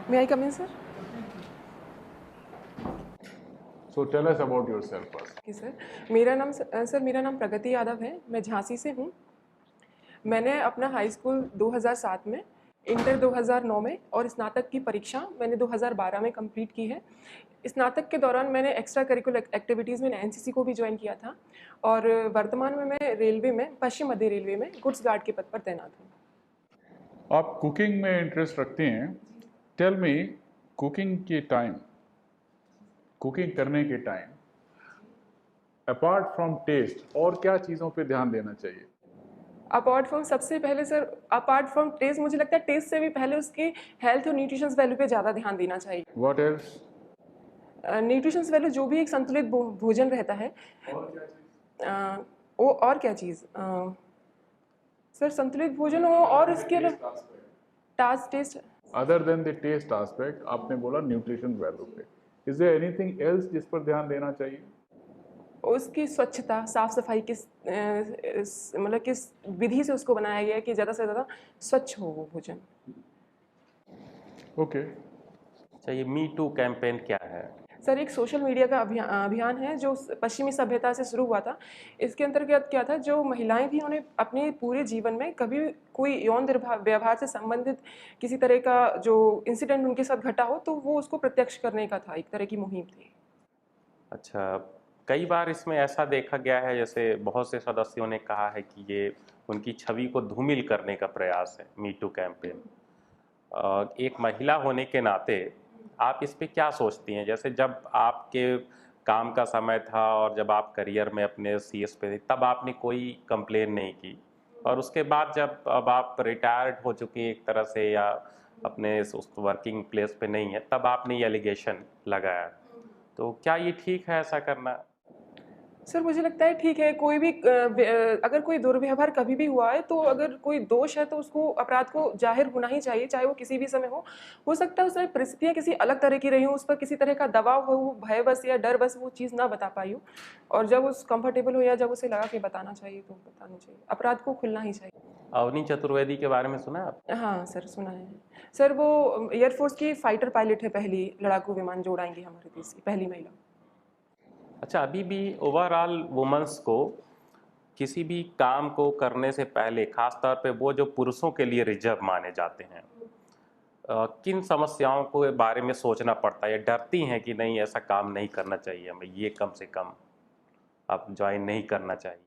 May I come in, sir? So tell us about yourself first. Okay sir, मेरा नाम प्रगति यादव है। मैं झांसी से हूँ। मैंने अपना हाई स्कूल 2007 में, इंटर 2009 में और स्नातक की परीक्षा मैंने 2012 में कंप्लीट की है। स्नातक के दौरान मैंने एक्स्ट्रा करिकुलर एक्टिविटीज़ में एनसीसी को भी ज्वाइन किया था और वर्तमान में मैं रेलवे में, पश्चिम मध्य रेलवे में गुड्स गार्ड के पद पर तैनात हूँ। आप कुकिंग में इंटरेस्ट रखते हैं। टेल मी, कुकिंग करने के टाइम अपार्ट फ्रॉम टेस्ट और क्या चीज़ों पे ध्यान देना चाहिए? सबसे पहले सर, अपार्ट फ्रॉम टेस्ट, मुझे लगता है टेस्ट से भी पहले उसकी हेल्थ और न्यूट्रिशंस वैल्यू पे ज़्यादा ध्यान देना चाहिए। What else? न्यूट्रिशंस वैल्यू जो भी एक संतुलित भोजन रहता है। और क्या चीज़ सर, संतुलित भोजन हो और इसके अलावा task test. Other than the test aspect, आपने बोला न्यूट्रिशन वैल्यू पे, इज देयर एनीथिंग एल्स जिस पर ध्यान देना चाहिए? उसकी स्वच्छता, साफ सफाई मतलब किस विधि से उसको बनाया गया है कि ज़्यादा से ज़्यादा स्वच्छ हो वो भोजन। ओके। अच्छा, ये मी टू कैंपेन क्या है? सर, एक सोशल मीडिया का अभियान है जो पश्चिमी सभ्यता से शुरू हुआ था। इसके अंतर्गत क्या था, जो महिलाएं थी उन्हें अपने पूरे जीवन में कभी कोई यौन व्यवहार से संबंधित किसी तरह का जो इंसिडेंट उनके साथ घटा हो तो वो उसको प्रत्यक्ष करने का था, एक तरह की मुहिम थी। अच्छा, कई बार इसमें ऐसा देखा गया है, जैसे बहुत से सदस्यों ने कहा है कि ये उनकी छवि को धूमिल करने का प्रयास है मी टू कैंपेन। एक महिला होने के नाते आप इस पे क्या सोचती हैं? जैसे जब आपके काम का समय था और जब आप करियर में अपने सीएस पे थे, तब आपने कोई कंप्लेन नहीं की, और उसके बाद जब अब आप रिटायर्ड हो चुकी हैं एक तरह से, या अपने उस वर्किंग प्लेस पे नहीं है, तब आपने ये एलिगेशन लगाया। तो क्या ये ठीक है ऐसा करना? सर, मुझे लगता है ठीक है, कोई भी अगर कोई दुर्व्यवहार कभी भी हुआ है तो अगर कोई दोष है तो उसको, अपराध को जाहिर होना ही चाहिए, चाहे वो किसी भी समय हो सकता है उसमें परिस्थितियाँ किसी अलग तरह की रही हो, उस पर किसी तरह का दबाव हो, वो भयवश या डर बस वो चीज़ ना बता पाई हो, और जब उस कंफर्टेबल हो या जब उसे लगा कि बताना चाहिए तो बताना चाहिए, अपराध को खुलना ही चाहिए। अवनी चतुर्वेदी के बारे में सुना है आप? हाँ सर, सुना है। सर, वो एयरफोर्स की फाइटर पायलट है, पहली लड़ाकू विमान जो उड़ाएंगी हमारे देश की पहली महिला। अच्छा, अभी भी ओवरऑल वुमेन्स को किसी भी काम को करने से पहले, खासतौर पे वो जो पुरुषों के लिए रिजर्व माने जाते हैं, किन समस्याओं के बारे में सोचना पड़ता है, या डरती हैं कि नहीं ऐसा काम नहीं करना चाहिए हमें, ये कम से कम आप ज्वाइन नहीं करना चाहिए?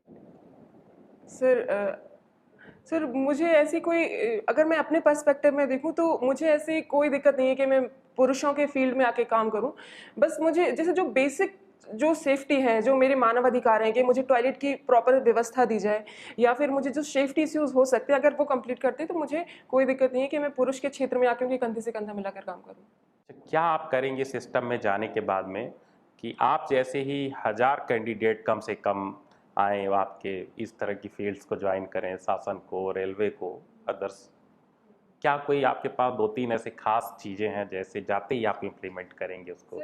सर मुझे ऐसी कोई अगर मैं अपने पर्सपेक्टिव में देखूं तो मुझे ऐसी कोई दिक्कत नहीं है कि मैं पुरुषों के फील्ड में आके काम करूं। बस मुझे जैसे जो बेसिक जो सेफ्टी है, जो मेरे मानव अधिकार हैं कि मुझे टॉयलेट की प्रॉपर व्यवस्था दी जाए, या फिर मुझे जो सेफ्टी इश्यूज हो सकते हैं अगर वो कंप्लीट करते हैं तो मुझे कोई दिक्कत नहीं है कि मैं पुरुष के क्षेत्र में आके उनके कंधे से कंधा मिलाकर काम करूँ। क्या आप करेंगे सिस्टम में जाने के बाद में कि आप जैसे ही 1000 कैंडिडेट कम से कम आए आपके इस तरह की फील्ड्स को ज्वाइन करें, शासन को, रेलवे को, अदर्स, क्या कोई आपके पास 2-3 ऐसे खास चीज़ें हैं जैसे जाते ही आप इम्प्लीमेंट करेंगे उसको?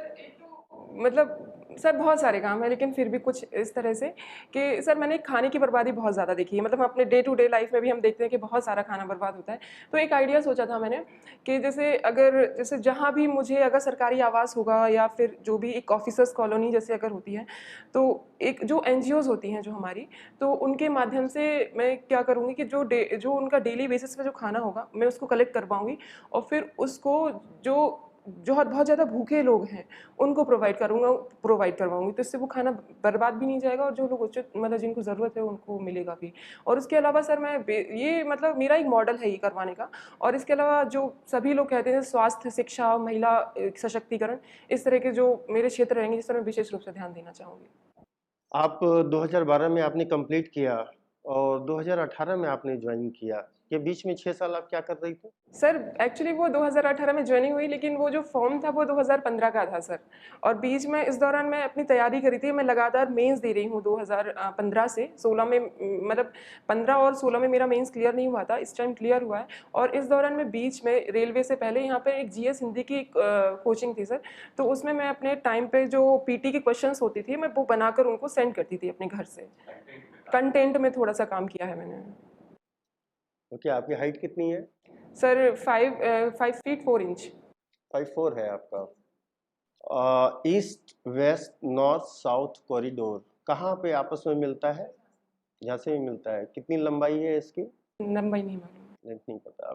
मतलब सर, बहुत सारे काम है लेकिन फिर भी कुछ इस तरह से कि सर, मैंने खाने की बर्बादी बहुत ज़्यादा देखी है। मतलब हम अपने डे टू डे लाइफ में भी हम देखते हैं कि बहुत सारा खाना बर्बाद होता है। तो एक आइडिया सोचा था मैंने कि जैसे जहाँ भी मुझे अगर सरकारी आवास होगा या फिर जो भी एक ऑफिसर्स कॉलोनी जैसे अगर होती है, तो एक जो एनजीओज होती हैं जो हमारी, तो उनके माध्यम से मैं क्या करूँगी कि जो उनका डेली बेसिस पे जो खाना होगा मैं उसको कलेक्ट करवाऊँगी, और फिर उसको जो जो बहुत ज़्यादा भूखे लोग हैं उनको प्रोवाइड करवाऊँगी, तो इससे वो खाना बर्बाद भी नहीं जाएगा और जो लोग उचित मतलब जिनको ज़रूरत है उनको मिलेगा भी। और उसके अलावा सर, ये मतलब मेरा एक मॉडल है ये करवाने का। और इसके अलावा जो सभी लोग कहते हैं स्वास्थ्य, शिक्षा, महिला सशक्तिकरण, इस तरह के जो मेरे क्षेत्र रहेंगे जिस पर मैं विशेष रूप से ध्यान देना चाहूँगी। आप 2012 में आपने कंप्लीट किया और 2018 में आपने ज्वाइन किया। ये बीच में 6 साल आप क्या कर रही थी? सर, एक्चुअली वो 2018 में ज्वाइनिंग हुई, लेकिन वो जो फॉर्म था वो 2015 का था सर। और बीच में इस दौरान मैं अपनी तैयारी करी थी, मैं लगातार मेंस दे रही हूँ 2015 से 16 में, मतलब 15 और 16 में मेरा मेंस क्लियर नहीं हुआ था, इस टाइम क्लियर हुआ है। और इस दौरान मैं बीच में रेलवे से पहले यहाँ पर एक जीएस हिंदी की कोचिंग थी सर, तो उसमें मैं अपने टाइम पे जो पीटी की क्वेश्चंस होती थी मैं वो बनाकर उनको सेंड करती थी अपने घर से। कंटेंट में थोड़ा सा काम किया है मैंने। ओके, आपकी हाइट कितनी है? Sir 5 feet 4 inch. 5'4" है आपका। East west north south corridor कहाँ पे आपस में मिलता है? जहाँ से भी मिलता है, कितनी लंबाई है इसकी? लंबाई नहीं मालूम। नहीं पता आप